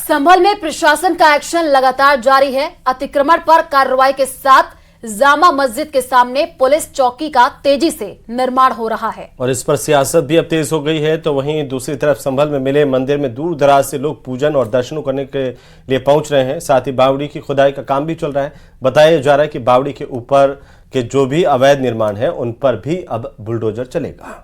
संभल में प्रशासन का एक्शन लगातार जारी है। अतिक्रमण पर कार्रवाई के साथ जामा मस्जिद के सामने पुलिस चौकी का तेजी से निर्माण हो रहा है और इस पर सियासत भी अब तेज हो गई है। तो वहीं दूसरी तरफ संभल में मिले मंदिर में दूर दराज से लोग पूजन और दर्शनों करने के लिए पहुंच रहे हैं। साथ ही बावड़ी की खुदाई का काम भी चल रहा है। बताया जा रहा है कि बावड़ी के ऊपर के जो भी अवैध निर्माण है उन पर भी अब बुलडोजर चलेगा।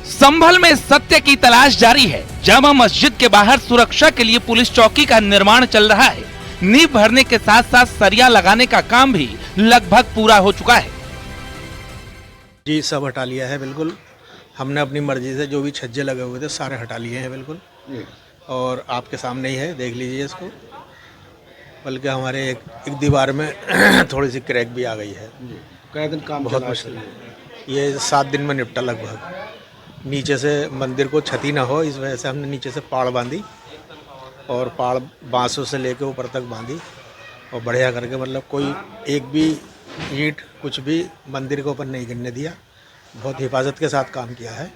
संभल में सत्य की तलाश जारी है। जामा मस्जिद के बाहर सुरक्षा के लिए पुलिस चौकी का निर्माण चल रहा है। नींव भरने के साथ साथ सरिया लगाने का काम भी लगभग पूरा हो चुका है। जी सब हटा लिया है बिल्कुल। हमने अपनी मर्जी से जो भी छज्जे लगे हुए थे सारे हटा लिए हैं बिल्कुल। और आपके सामने ही है, देख लीजिए इसको। बल्कि हमारे एक दीवार में थोड़ी सी क्रैक भी आ गई है। कई दिन काम बहुत मुश्किल है। ये 7 दिन में निपटा लगभग। नीचे से मंदिर को क्षति ना हो इस वजह से हमने नीचे से पाड़ बांधी और पाड़ बांसों से लेके ऊपर तक बांधी और बढ़िया करके, मतलब कोई एक भी ईंट कुछ भी मंदिर के ऊपर नहीं गिरने दिया। बहुत हिफाजत के साथ काम किया है।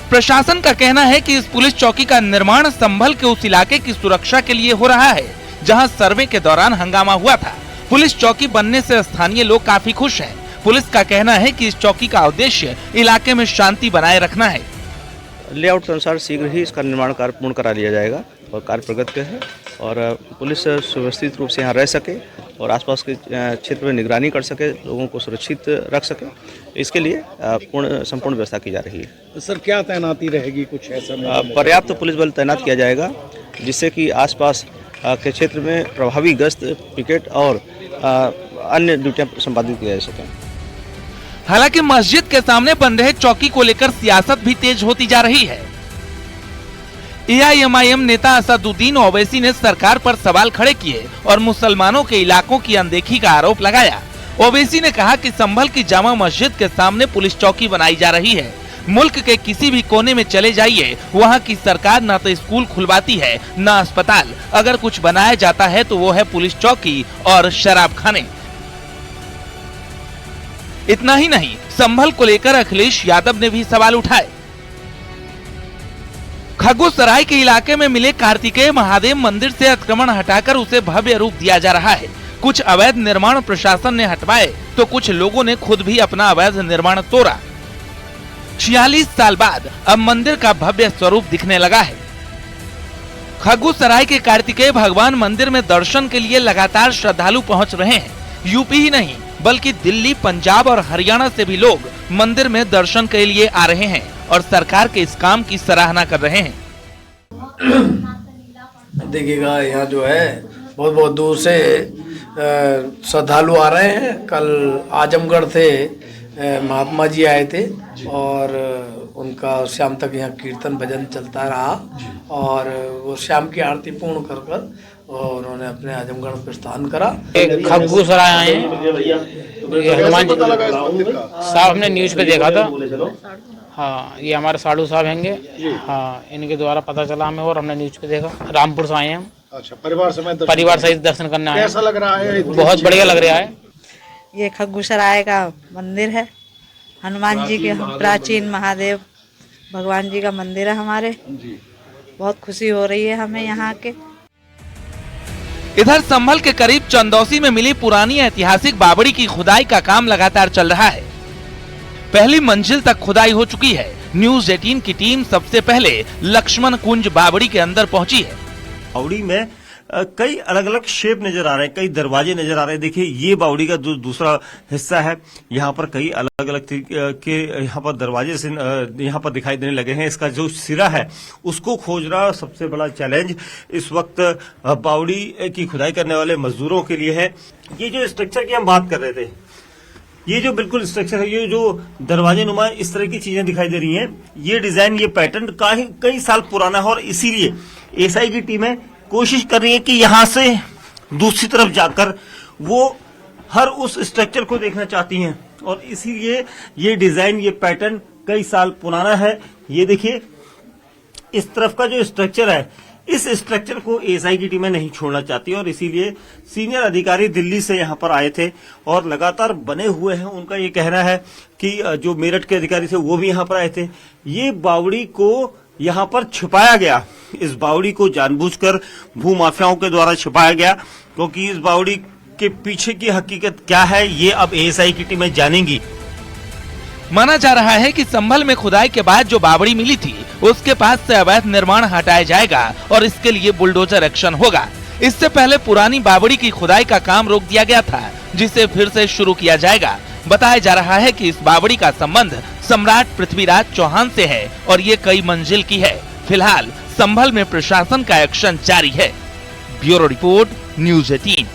प्रशासन का कहना है कि इस पुलिस चौकी का निर्माण संभल के उस इलाके की सुरक्षा के लिए हो रहा है जहां सर्वे के दौरान हंगामा हुआ था। पुलिस चौकी बनने से स्थानीय लोग काफी खुश हैं। पुलिस का कहना है कि इस चौकी का उद्देश्य इलाके में शांति बनाए रखना है। लेआउट के अनुसार शीघ्र ही इसका निर्माण कार्य पूर्ण करा लिया जाएगा और कार्य प्रगति पे है और पुलिस सुव्यवस्थित रूप से यहाँ रह सके और आसपास के क्षेत्र में निगरानी कर सके, लोगों को सुरक्षित रख सके। इसके लिए संपूर्ण व्यवस्था की जा रही है। सर क्या तैनाती रहेगी, कुछ ऐसा? पर्याप्त पुलिस बल तैनात किया जाएगा जिससे कि आसपास के क्षेत्र में प्रभावी गश्त, पिकेट और अन्य ड्यूटियाँ संपादित की जा सकें। हालांकि मस्जिद के सामने बन रहे चौकी को लेकर सियासत भी तेज होती जा रही है। एआईएमआईएम नेता असदुद्दीन ओवैसी ने सरकार पर सवाल खड़े किए और मुसलमानों के इलाकों की अनदेखी का आरोप लगाया। ओवैसी ने कहा कि संभल की जामा मस्जिद के सामने पुलिस चौकी बनाई जा रही है। मुल्क के किसी भी कोने में चले जाइए, वहाँ की सरकार न तो स्कूल खुलवाती है न अस्पताल। अगर कुछ बनाया जाता है तो वो है पुलिस चौकी और शराब खाने। इतना ही नहीं, संभल को लेकर अखिलेश यादव ने भी सवाल उठाए। खगुसराय के इलाके में मिले कार्तिकेय महादेव मंदिर से अतिक्रमण हटाकर उसे भव्य रूप दिया जा रहा है। कुछ अवैध निर्माण प्रशासन ने हटवाए तो कुछ लोगों ने खुद भी अपना अवैध निर्माण तोड़ा। 46 साल बाद अब मंदिर का भव्य स्वरूप दिखने लगा है। खगुसराय के कार्तिकेय भगवान मंदिर में दर्शन के लिए लगातार श्रद्धालु पहुंच रहे हैं। यूपी ही नहीं बल्कि दिल्ली, पंजाब और हरियाणा से भी लोग मंदिर में दर्शन के लिए आ रहे हैं और सरकार के इस काम की सराहना कर रहे हैं। देखिएगा यहाँ जो है बहुत बहुत दूर से श्रद्धालु आ रहे हैं। कल आजमगढ़ से महात्मा जी आए थे और उनका शाम तक यहाँ कीर्तन भजन चलता रहा और वो शाम की आरती पूर्ण कर और उन्होंने अपने आजमगढ़ प्रस्थान करा। खगुसराय आए हैं, हनुमान जी साहब हमने न्यूज़ पे देखा था। हाँ, ये हमारे साधु साहब हैंगे। हाँ, इनके द्वारा पता चला हमें और हमने न्यूज़ पे देखा। रामपुर से आए हैं हम। अच्छा, परिवार सहित दर्शन करने आए। कैसा लग रहा है? बहुत बढ़िया लग रहा है। ये खगुसराय का मंदिर है, हनुमान जी के प्राचीन महादेव भगवान जी का मंदिर है हमारे। बहुत खुशी हो रही है हमें यहाँ के। इधर संभल के करीब चंदौसी में मिली पुरानी ऐतिहासिक बावड़ी की खुदाई का काम लगातार चल रहा है। पहली मंजिल तक खुदाई हो चुकी है। न्यूज़ 18 की टीम सबसे पहले लक्ष्मण कुंज बावड़ी के अंदर पहुंची है। बावड़ी में कई अलग अलग शेप नजर आ रहे हैं, कई दरवाजे नजर आ रहे हैं। देखिए ये बावड़ी का दूसरा हिस्सा है। यहाँ पर कई अलग अलग के यहाँ पर दरवाजे से यहाँ पर दिखाई देने लगे हैं। इसका जो सिरा है उसको खोजना सबसे बड़ा चैलेंज इस वक्त बावड़ी की खुदाई करने वाले मजदूरों के लिए है। ये जो स्ट्रक्चर की हम बात कर रहे थे, ये जो बिल्कुल स्ट्रक्चर है, ये जो दरवाजे नुमा इस तरह की चीजें दिखाई दे रही हैं, ये डिजाइन, ये पैटर्न कई साल पुराना है और इसीलिए एसआई की टीमें कोशिश कर रही है कि यहां से दूसरी तरफ जाकर वो हर उस स्ट्रक्चर को देखना चाहती हैं और इसीलिए ये डिजाइन, ये पैटर्न कई साल पुराना है। ये देखिए इस तरफ का जो स्ट्रक्चर है इस स्ट्रक्चर को एएसआई की टीमें नहीं छोड़ना चाहती और इसीलिए सीनियर अधिकारी दिल्ली से यहां पर आए थे और लगातार बने हुए हैं। उनका ये कहना है कि जो मेरठ के अधिकारी थे वो भी यहां पर आए थे। ये बावड़ी को यहां पर छिपाया गया, इस बावड़ी को जानबूझकर भूमाफियाओं के द्वारा छिपाया गया, क्योंकि इस बावड़ी के पीछे की हकीकत क्या है ये अब एएसआई की टीमें जानेंगी। माना जा रहा है कि संभल में खुदाई के बाद जो बावड़ी मिली थी उसके पास से अवैध निर्माण हटाया जाएगा और इसके लिए बुलडोजर एक्शन होगा। इससे पहले पुरानी बावड़ी की खुदाई का काम रोक दिया गया था, जिसे फिर से शुरू किया जाएगा। बताया जा रहा है कि इस बावड़ी का संबंध सम्राट पृथ्वीराज चौहान से है और ये कई मंजिल की है। फिलहाल संभल में प्रशासन का एक्शन जारी है। Bureau report, news 18।